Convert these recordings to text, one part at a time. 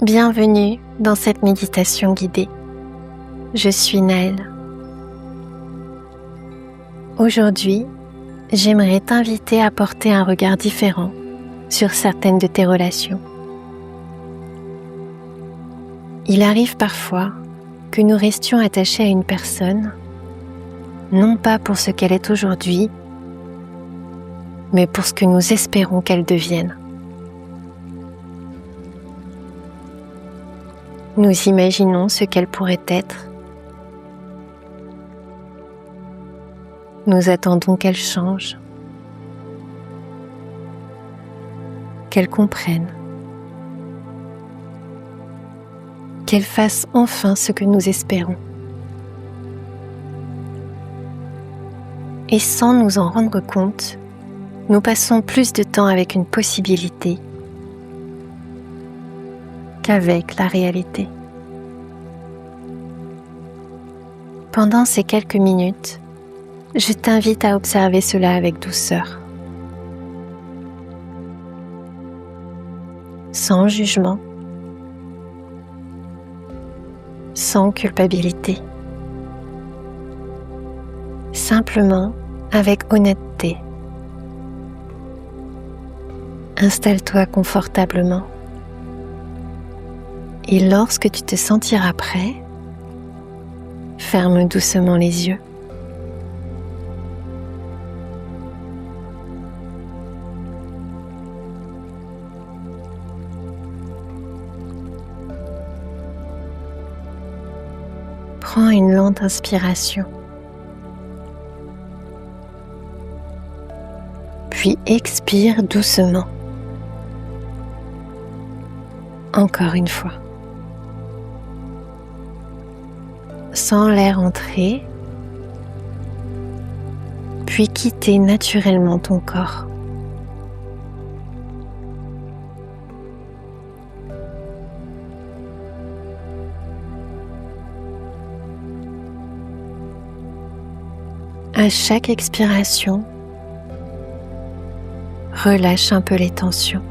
Bienvenue dans cette méditation guidée. Je suis Naël. Aujourd'hui, j'aimerais t'inviter à porter un regard différent sur certaines de tes relations. Il arrive parfois que nous restions attachés à une personne, non pas pour ce qu'elle est aujourd'hui, mais pour ce que nous espérons qu'elle devienne. Nous imaginons ce qu'elle pourrait être. Nous attendons qu'elle change, qu'elle comprenne, qu'elle fasse enfin ce que nous espérons. Et sans nous en rendre compte, nous passons plus de temps avec une possibilité qu'avec la réalité. Pendant ces quelques minutes, je t'invite à observer cela avec douceur, sans jugement, sans culpabilité, simplement avec honnêteté. Installe-toi confortablement. Et lorsque tu te sentiras prêt, ferme doucement les yeux. Prends une lente inspiration. Puis expire doucement. Encore une fois. Sens l'air entrer, puis quitter naturellement ton corps. À chaque expiration, relâche un peu les tensions.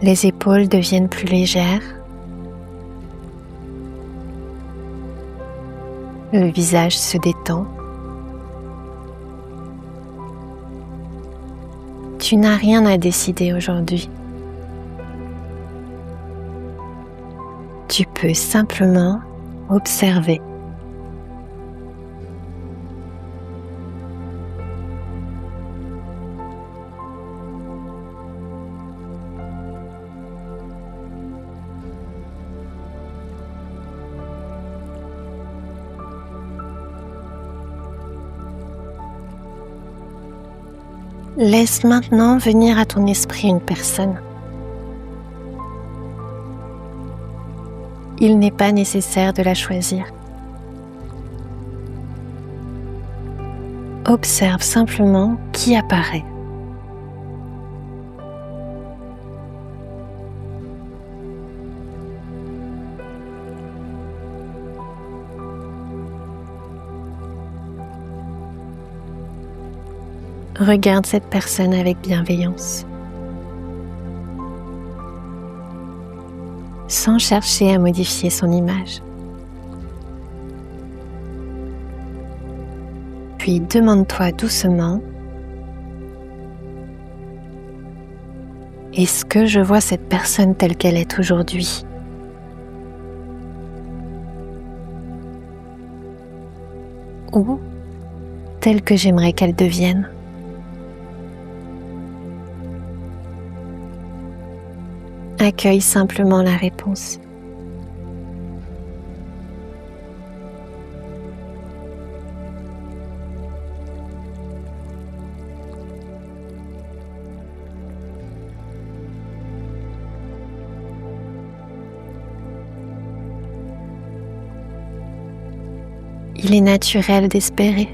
Les épaules deviennent plus légères. Le visage se détend. Tu n'as rien à décider aujourd'hui. Tu peux simplement observer. Laisse maintenant venir à ton esprit une personne. Il n'est pas nécessaire de la choisir. Observe simplement qui apparaît. Regarde cette personne avec bienveillance, sans chercher à modifier son image. Puis demande-toi doucement, est-ce que je vois cette personne telle qu'elle est aujourd'hui ? Ou telle que j'aimerais qu'elle devienne ? Accueille simplement la réponse. Il est naturel d'espérer,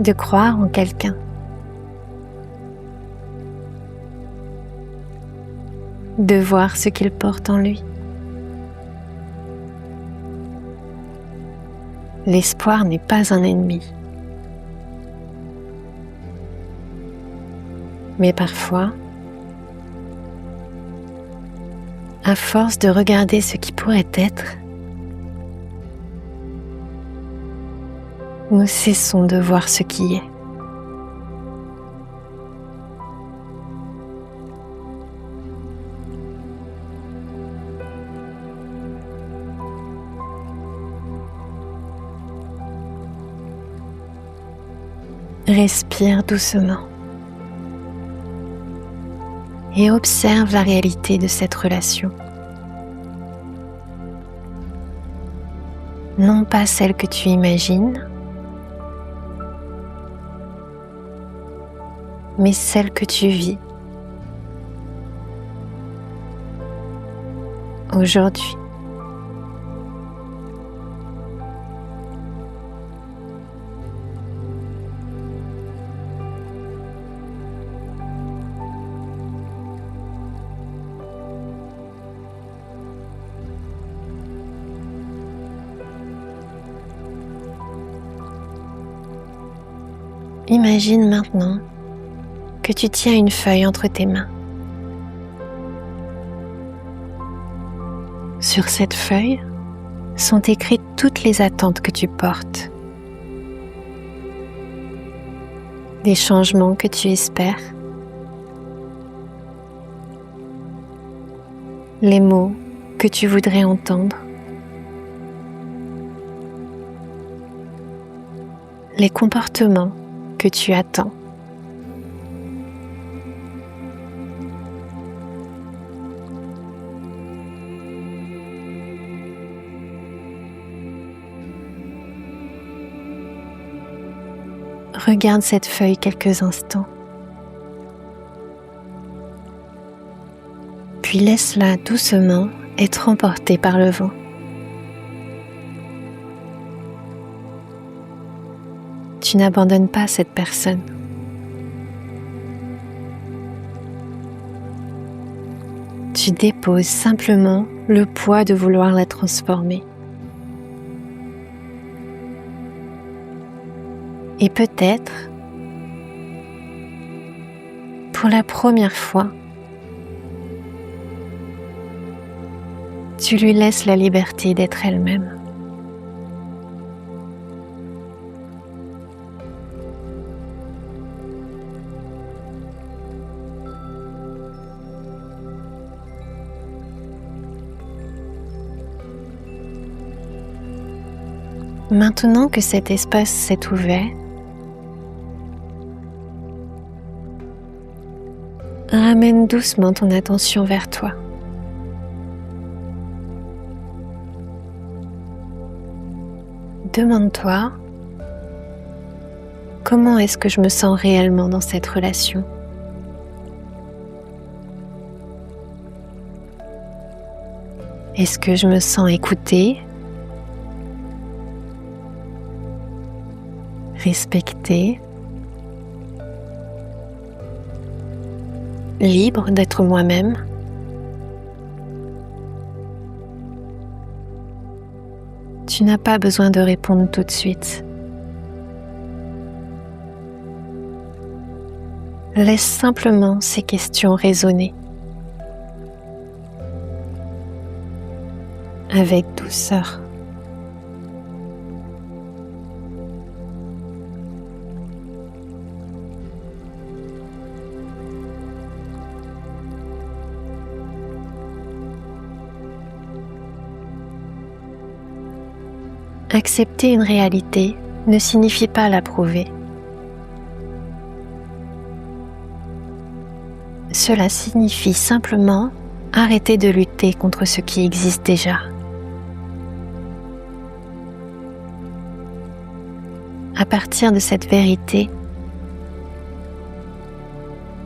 de croire en quelqu'un. De voir ce qu'il porte en lui. L'espoir n'est pas un ennemi. Mais parfois, à force de regarder ce qui pourrait être, nous cessons de voir ce qui est. Respire doucement et observe la réalité de cette relation. Non pas celle que tu imagines, mais celle que tu vis aujourd'hui. Imagine maintenant que tu tiens une feuille entre tes mains. Sur cette feuille sont écrites toutes les attentes que tu portes, des changements que tu espères, les mots que tu voudrais entendre, les comportements que tu attends. Regarde cette feuille quelques instants, puis laisse-la doucement être emportée par le vent. Tu n'abandonnes pas cette personne. Tu déposes simplement le poids de vouloir la transformer. Et peut-être, pour la première fois, tu lui laisses la liberté d'être elle-même. Maintenant que cet espace s'est ouvert, ramène doucement ton attention vers toi. Demande-toi, comment est-ce que je me sens réellement dans cette relation ? Est-ce que je me sens écoutée ? Respectée, libre d'être moi-même. Tu n'as pas besoin de répondre tout de suite. Laisse simplement ces questions résonner avec douceur. Accepter une réalité ne signifie pas l'approuver. Cela signifie simplement arrêter de lutter contre ce qui existe déjà. À partir de cette vérité,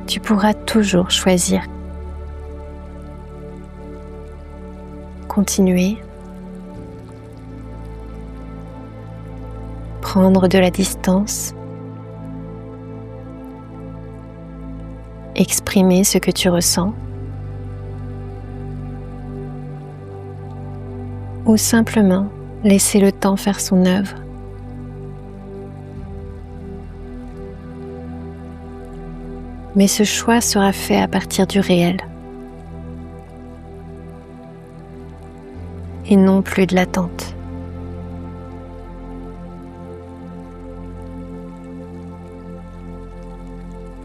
tu pourras toujours choisir. Continuer. Prendre de la distance, exprimer ce que tu ressens, ou simplement laisser le temps faire son œuvre. Mais ce choix sera fait à partir du réel et non plus de l'attente.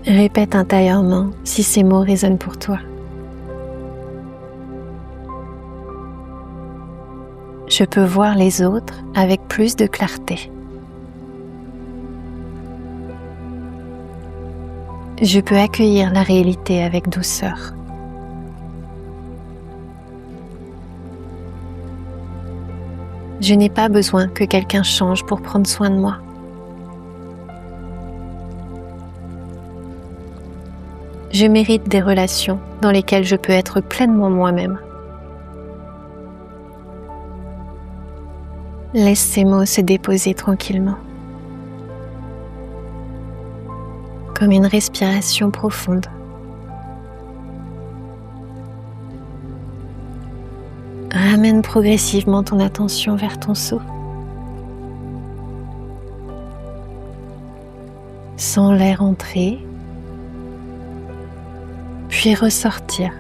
Répète intérieurement si ces mots résonnent pour toi. Je peux voir les autres avec plus de clarté. Je peux accueillir la réalité avec douceur. Je n'ai pas besoin que quelqu'un change pour prendre soin de moi. Je mérite des relations dans lesquelles je peux être pleinement moi-même. Laisse ces mots se déposer tranquillement, comme une respiration profonde. Ramène progressivement ton attention vers ton souffle. Sens l'air entrer, puis ressortir.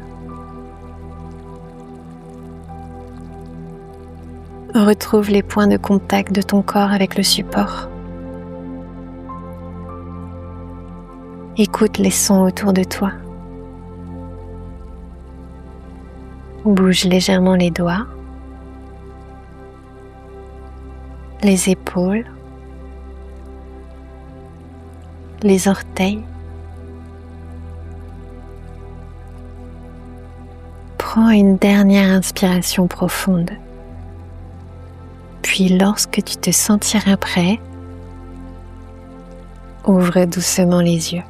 Retrouve les points de contact de ton corps avec le support. Écoute les sons autour de toi. Bouge légèrement les doigts, les épaules, les orteils. Prends une dernière inspiration profonde. Puis lorsque tu te sentiras prêt, ouvre doucement les yeux.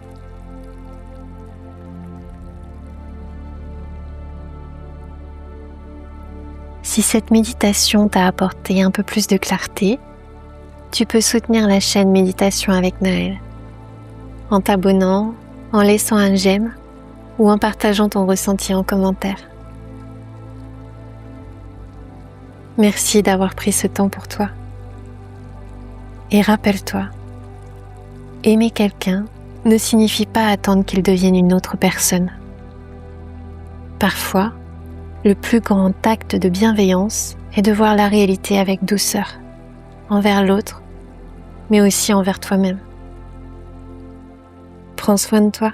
Si cette méditation t'a apporté un peu plus de clarté, tu peux soutenir la chaîne Méditation avec Naël en t'abonnant, en laissant un j'aime ou en partageant ton ressenti en commentaire. Merci d'avoir pris ce temps pour toi. Et rappelle-toi, aimer quelqu'un ne signifie pas attendre qu'il devienne une autre personne. Parfois, le plus grand acte de bienveillance est de voir la réalité avec douceur, envers l'autre, mais aussi envers toi-même. Prends soin de toi.